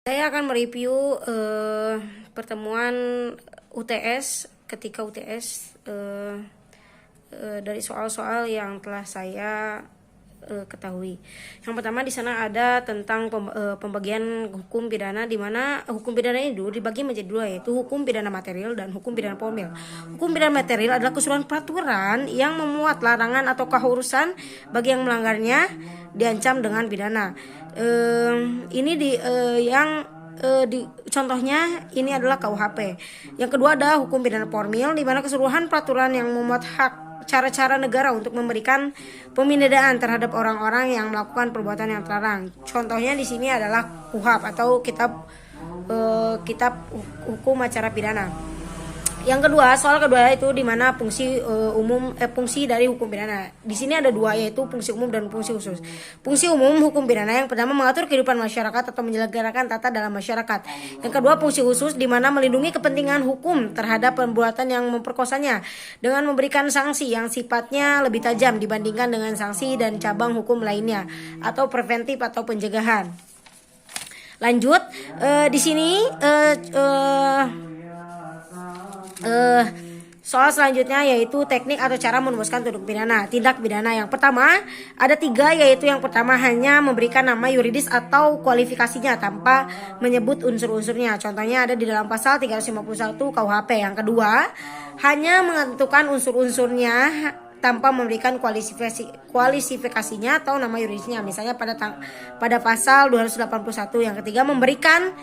Saya akan mereview pertemuan UTS ketika UTS dari soal-soal yang telah saya ketahui. Yang pertama di sana ada tentang pembagian hukum pidana, di mana hukum pidana itu dibagi menjadi dua, yaitu hukum pidana material dan hukum pidana formil. Hukum pidana material adalah keseluruhan peraturan yang memuat larangan atau keharusan bagi yang melanggarnya diancam dengan pidana. Ini contohnya ini adalah KUHP. Yang kedua ada hukum pidana formil, di mana keseluruhan peraturan yang memuat hak cara-cara negara untuk memberikan pemindahan terhadap orang-orang yang melakukan perbuatan yang terlarang. Contohnya di sini adalah KUHP atau kitab hukum acara pidana. Yang kedua, soal kedua itu di mana fungsi fungsi dari hukum pidana. Di sini ada dua, yaitu fungsi umum dan fungsi khusus. Fungsi umum hukum pidana yang pertama mengatur kehidupan masyarakat atau menyelenggarakan tata dalam masyarakat. Yang kedua, fungsi khusus di mana melindungi kepentingan hukum terhadap perbuatan yang memperkosanya dengan memberikan sanksi yang sifatnya lebih tajam dibandingkan dengan sanksi dan cabang hukum lainnya atau preventif atau pencegahan. Lanjut, di sini soal selanjutnya yaitu teknik atau cara merumuskan tindak pidana. Yang pertama ada 3, yaitu yang pertama hanya memberikan nama yuridis atau kualifikasinya tanpa menyebut unsur-unsurnya. Contohnya ada di dalam pasal 351 KUHP. Yang kedua hanya menentukan unsur-unsurnya tanpa memberikan kualifikasinya atau nama yuridisnya, misalnya pada pasal 281. Yang ketiga memberikan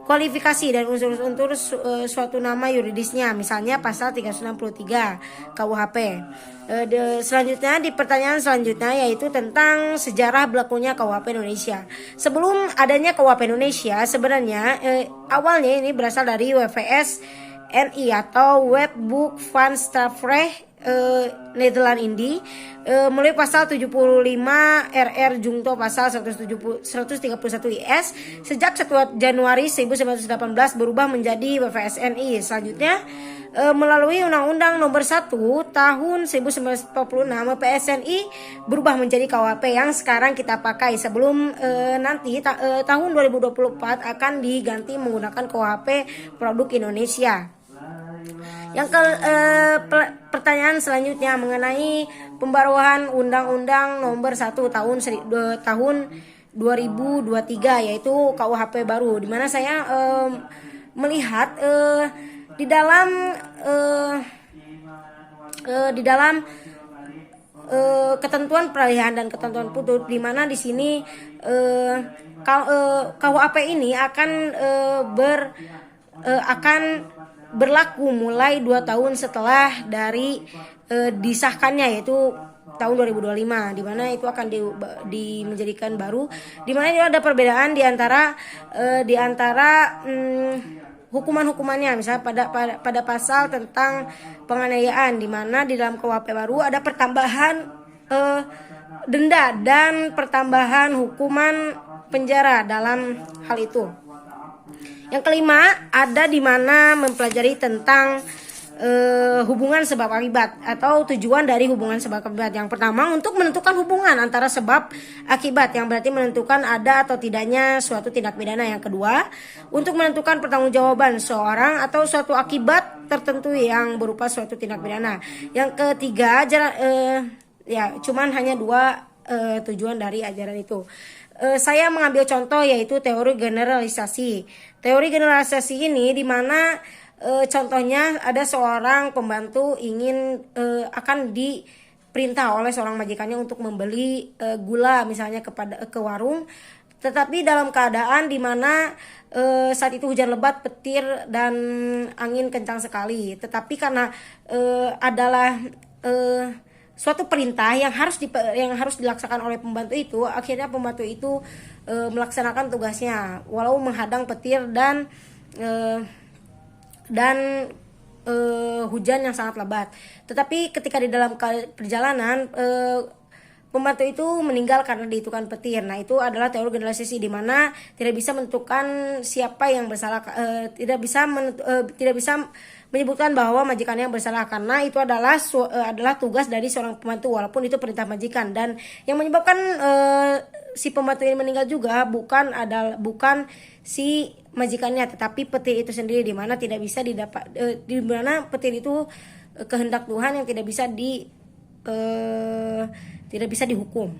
kualifikasi dan unsur-unsur suatu nama yuridisnya, misalnya pasal 363 KUHP. Selanjutnya di pertanyaan selanjutnya yaitu tentang sejarah berlakunya KUHP Indonesia. Sebelum adanya KUHP Indonesia sebenarnya awalnya ini berasal dari WVS NI atau Wetboek van Strafrecht Nederland Indi, mulai pasal 75 RR Jungto pasal 131 IS sejak 1 Januari 1918 berubah menjadi WVSNI. Selanjutnya melalui Undang-Undang Nomor 1 Tahun 1946 WPSNI berubah menjadi KUHP yang sekarang kita pakai, sebelum nanti tahun 2024 akan diganti menggunakan KUHP Produk Indonesia. Yang pertanyaan selanjutnya mengenai pembaruan Undang-Undang Nomor 1 tahun 2023, yaitu KUHP baru, di mana saya melihat di dalam ketentuan peralihan dan ketentuan putus, di mana di sini KUHP ini akan berlaku mulai 2 tahun setelah dari disahkannya, yaitu tahun 2025, di mana itu akan menjadikan baru, di mana itu ada perbedaan di antara hukuman-hukumannya. Misalnya pada pasal tentang penganiayaan, di mana di dalam KUHP baru ada pertambahan denda dan pertambahan hukuman penjara dalam hal itu. Yang kelima ada di mana mempelajari tentang hubungan sebab akibat atau tujuan dari hubungan sebab akibat. Yang pertama untuk menentukan hubungan antara sebab akibat, yang berarti menentukan ada atau tidaknya suatu tindak pidana. Yang kedua untuk menentukan pertanggungjawaban seorang atau suatu akibat tertentu yang berupa suatu tindak pidana. Yang ketiga cuman hanya 2 tujuan dari ajaran itu. Saya mengambil contoh yaitu teori generalisasi. Teori generalisasi ini di mana contohnya ada seorang pembantu akan diperintah oleh seorang majikannya untuk membeli gula misalnya ke warung, tetapi dalam keadaan di mana saat itu hujan lebat, petir dan angin kencang sekali. Tetapi karena adalah suatu perintah yang harus dilaksanakan oleh pembantu itu, akhirnya pembantu itu melaksanakan tugasnya walau menghadang petir dan hujan yang sangat lebat. Tetapi ketika di dalam perjalanan pembantu itu meninggal karena dihitungkan petir. Nah, itu adalah teori generalisasi, di mana tidak bisa menentukan siapa yang bersalah, tidak bisa menyebutkan bahwa majikannya yang bersalah, karena itu adalah tugas dari seorang pembantu walaupun itu perintah majikan. Dan yang menyebabkan si pembantu ini meninggal juga bukan si majikannya, tetapi petir itu sendiri, di mana tidak bisa didapat, di mana petir itu kehendak Tuhan yang tidak bisa dihukum.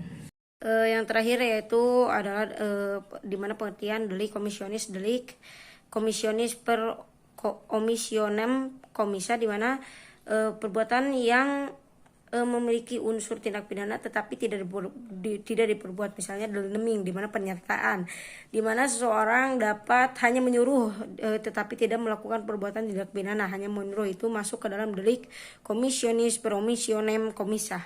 Yang terakhir yaitu adalah di mana pengertian delik komisionis, delik komisionis per omissionem komisa, di mana perbuatan yang memiliki unsur tindak pidana tetapi tidak diperbuat, misalnya deliming, di mana penyertaan, di mana seseorang dapat hanya menyuruh tetapi tidak melakukan perbuatan tindak pidana, hanya menyuruh, itu masuk ke dalam delik komisionis per omissionem komisa.